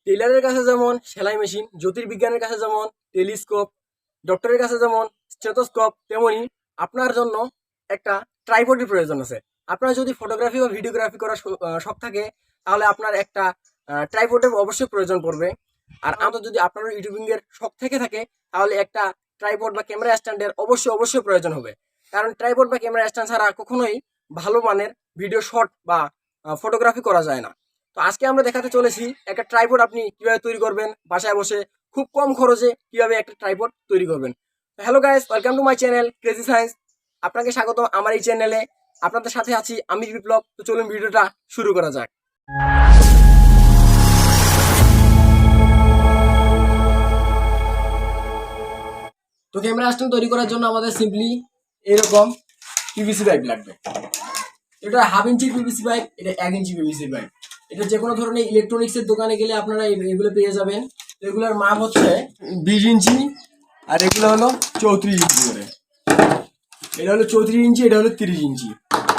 টেইলারের কাছে যেমন সেলাই মেশিন, জ্যোতির্বিজ্ঞানের কাছে যেমন টেলিস্কোপ, ডক্টরের কাছে যেমন স্টেথোস্কোপ, তেমনি আপনার জন্য একটা ট্রাইপডের প্রয়োজন আছে। আপনার যদি ফটোগ্রাফি বা ভিডিওগ্রাফি করার শখ থাকে, তাহলে আপনার একটা ট্রাইপডের অবশ্যই প্রয়োজন পড়বে। আর আমরা যদি আপনার ইউটিউবিংয়ের শখ থেকে থাকে, তাহলে একটা ট্রাইপড বা ক্যামেরা স্ট্যান্ডের অবশ্যই প্রয়োজন হবে। কারণ ট্রাইপড বা ক্যামেরা স্ট্যান্ড ছাড়া কখনোই ভালো মানের ভিডিও শট বা ফটোগ্রাফি করা যায় না। তো আজকে আমরা দেখাতে চলেছি একটা ট্রাইপড আপনি কিভাবে তৈরি করবেন, বাসায় বসে খুব কম খরচে কিভাবে একটা ট্রাইপড তৈরি করবেন। Hello guys, welcome to my channel crazy science. আপনাকে স্বাগত আমার এই চ্যানেলে। আপনাদের সাথে আছি আমি বিপ্লব। তো চলুন ভিডিওটা শুরু করা যাক। তো ক্যামেরা স্ট্যান্ড তৈরি করার জন্য আমাদের সিম্পলি এরকম পিভিসি পাইপ লাগবে। এটা 1/2 ইঞ্চি পিভিসি পাইপ, এটা 1 ইঞ্চি পিভিসি পাইপ। এটা যে কোনো ধরনের ইলেকট্রনিক্সের দোকানে গেলে আপনারা এগুলো পেয়ে যাবেন। তো এগুলোর মাপ হচ্ছে 20 ইঞ্চি, আর এগুলো হলো 34 ইঞ্চি করে। এটা হলো 34 ইঞ্চি, এটা হলো 30 ইঞ্চি।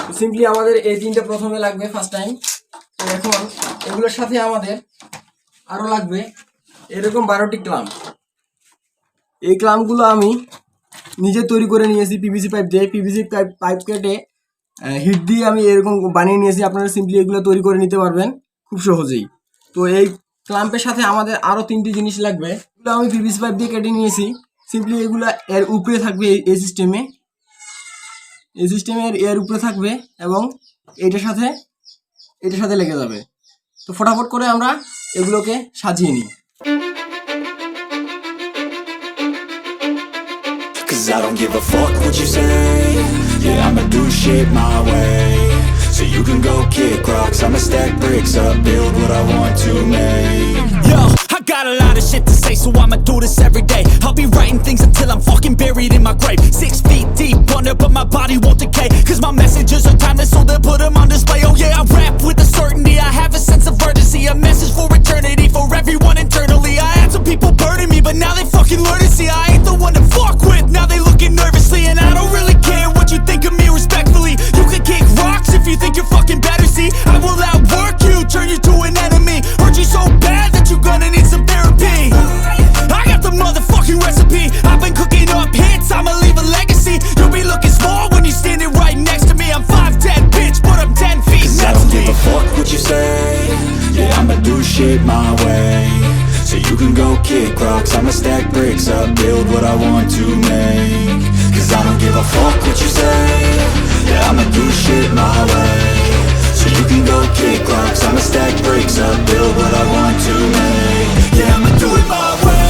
তো সিম্পলি আমাদের এই তিনটা প্রথমে লাগবে ফার্স্ট টাইম। তো এখন এগুলোর সাথে আমাদের আরও লাগবে এরকম 12টি ক্লাম্প। এই ক্লাম্পগুলো আমি নিজে তৈরি করে নিয়েছি পিভিসি পাইপ দিয়ে। পিভিসি পাইপ কেটে হিট দিয়ে আমি এরকম বানিয়ে নিয়েছি। আপনারা সিম্পলি এগুলো তৈরি করে নিতে পারবেন খুব সহজেই। তো এই ক্লাম্পের সাথে আমাদের আরও 3টি জিনিস লাগবে। এগুলো আমি পিভিসি পাইপ দিয়ে কেটে নিয়েছি। সিম্পলি এগুলো এর উপরে থাকবে, এই সিস্টেমের এর উপরে থাকবে এবং এটার সাথে লেগে যাবে। তো ফটাফট করে আমরা এগুলোকে সাজিয়ে নিই। Cause I don't give a fuck what you say. Yeah, I'ma do shit my way. So you can go kick rocks, I'ma stack bricks up, build what I want to make. Yo, I got a lot of shit to say, so I'ma do this every day. I'll be writing things until I'm fucking buried in my grave. 6 feet deep under, but my body won't decay. Cause my messages are timeless, so they'll put them on display. Oh yeah, I rap with a certainty, I have a sense of urgency. A message for eternity, for everyone internally. I had some people burning me, but now they fucking learn to see I ain't the one to fuck with, now they looking nervously. And I don't really care what you think of me respectfully. You can kick rocks if you think you're fucking better, see I will outwork you, turn you to an enemy. Hurt you so bad that you're gonna need some therapy. I got the motherfucking recipe, I've been cooking up hits, I'ma leave a legacy. You'll be looking small when you're standing right next to me. I'm 5'10", bitch, but I'm 10 feet next to me. I don't give a fuck what you say. Yeah, I'ma do shit my way. So you can go kick rocks, I'ma stack bricks up, build what I want to make. Cause I don't give a fuck what you say. Yeah, I'ma do shit my way. So you can go kick rocks, I'ma stack bricks up, build what I want to make. Yeah, I'ma do it my way.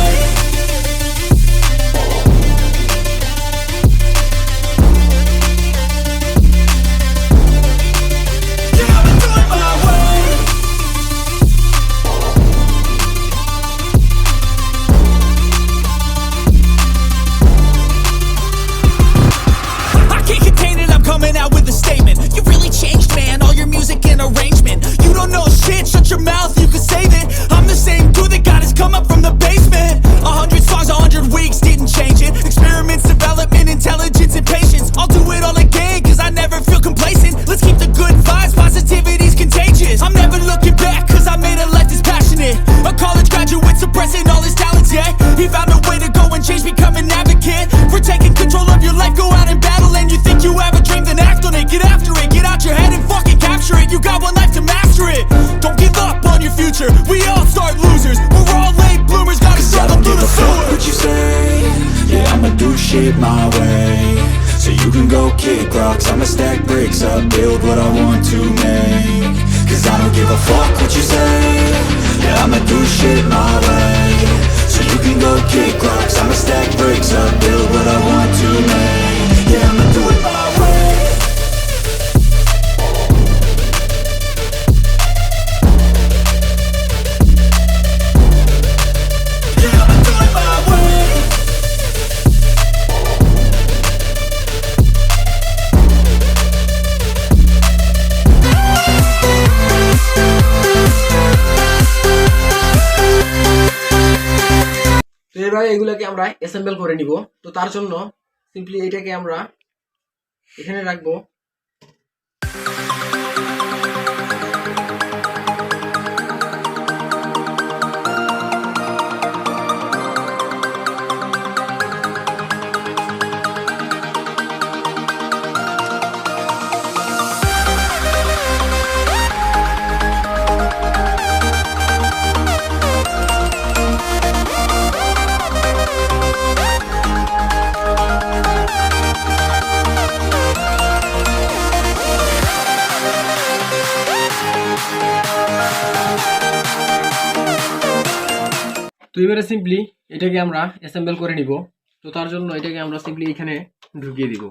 Coming out with a statement. You really changed, man, all your music and arrangement. You don't know shit, shut your mouth, you can save it. I'm the same dude that got his come up from the basement. 100 songs, 100 weeks, didn't change it. Experiments, development, intelligence, and patience. I'll do it all again, cause I never feel complacent. Let's keep the good vibes, positivity's contagious. I'm never looking back, cause I made a life that's passionate. A college graduate suppressing all his talents, yeah. He found a way to go and change, become an advocate. For taking control of your life, go out and battle. And you think you have a dream, then act on it. Get after it, get out your head and fucking capture it. You got one life to master it. Don't give up on your future, we all start losers. We're all late bloomers, gotta struggle through the sewer. I don't give a fuck what you say. Yeah, I'ma do shit my way. So you can go kick rocks, I'ma stack bricks up, build what I want to make. Cause I don't give a fuck what you say. Yeah, I'ma do shit my way. So you can go kick rocks, I'ma stack bricks up, build what I want to make. Yeah, I'ma do it my way. Yeah, I'ma do it my way. তো এবারে এগুলোকে আমরা assemble করে নিব। তো তার জন্য simply এটাকে আমরা এখানে রাখবো। তো এবারে সিম্পলি এটাকে আমরা অ্যাসেম্বল করে নিব। তো তার জন্য এটাকে আমরা সিম্পলি এখানে ঢুকিয়ে দিব।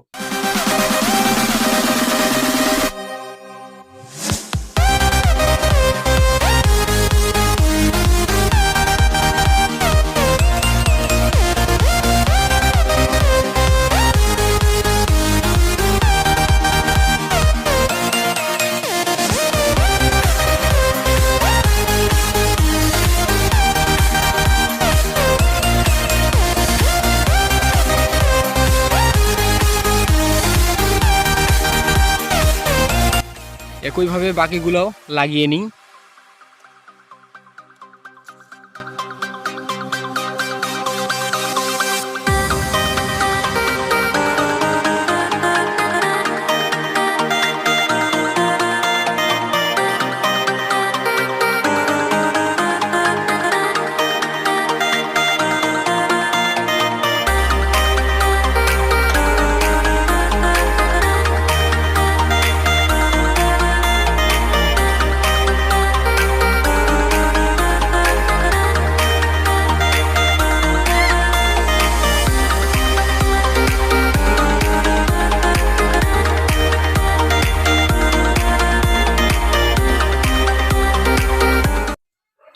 একইভাবে বাকিগুলোও লাগিয়ে নিই।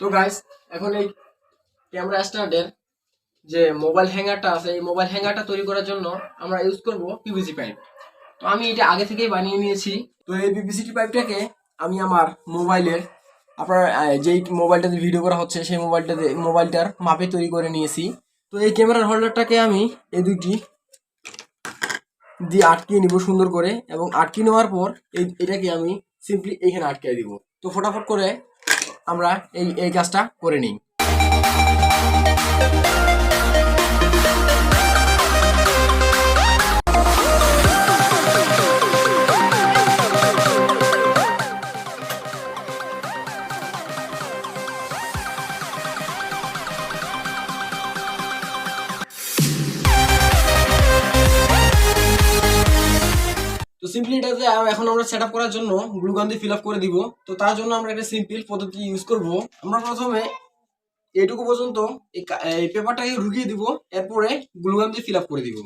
তো গাইস, এখন এই ক্যামেরা স্ট্যান্ডের যে মোবাইল হ্যাঙ্গারটা আছে, এই মোবাইল হ্যাঙ্গারটা তৈরি করার জন্য আমরা ইউজ করব পিভিসি পাইপ। তো আমি এটা আগে থেকেই বানিয়ে নিয়েছি। তো এই পিভিসি পাইপটাকে আমি আমার মোবাইলের, আপনার যেই মোবাইলটাতে ভিডিও করা হচ্ছে সেই মোবাইলটার মাপে তৈরি করে নিয়েছি। তো এই ক্যামেরার হোল্ডারটাকে আমি এই দুইটি দিয়ে আটকিয়ে নিব সুন্দর করে, এবং আটকিয়ে নেওয়ার পর এটাকে আমি সিম্পলি এইখানে আটকে দিব। তো ফটাফট করে আমরা এই কাজটা করে নিই। তো সিম্পলি এটাতে এখন আমরা সেট আপ করার জন্য গ্লু গান দিয়ে ফিল আপ করে দিব। তো তার জন্য আমরা একটা সিম্পল পদ্ধতি ইউজ করব। আমরা প্রথমে এইটুকু পর্যন্ত এই পেপারটাকে ঢুকিয়ে দিব, এরপরে গ্লু গান দিয়ে ফিল আপ করে দিব।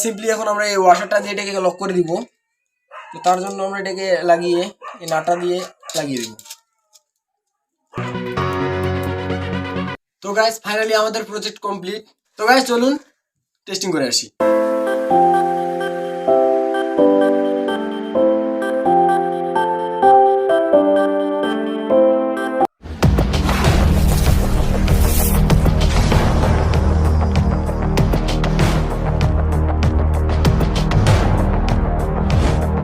সিম্পলি এখন আমরা এই ওয়াশারটা দিয়ে এটাকে লক করে দিব। তো তার জন্য আমরা এটাকে লাগিয়ে এই নাটটা দিয়ে লাগিয়ে দিব। তো গাইস, ফাইনালি আমাদের প্রজেক্ট কমপ্লিট। তো গাইস, চলুন টেস্টিং করে আসি।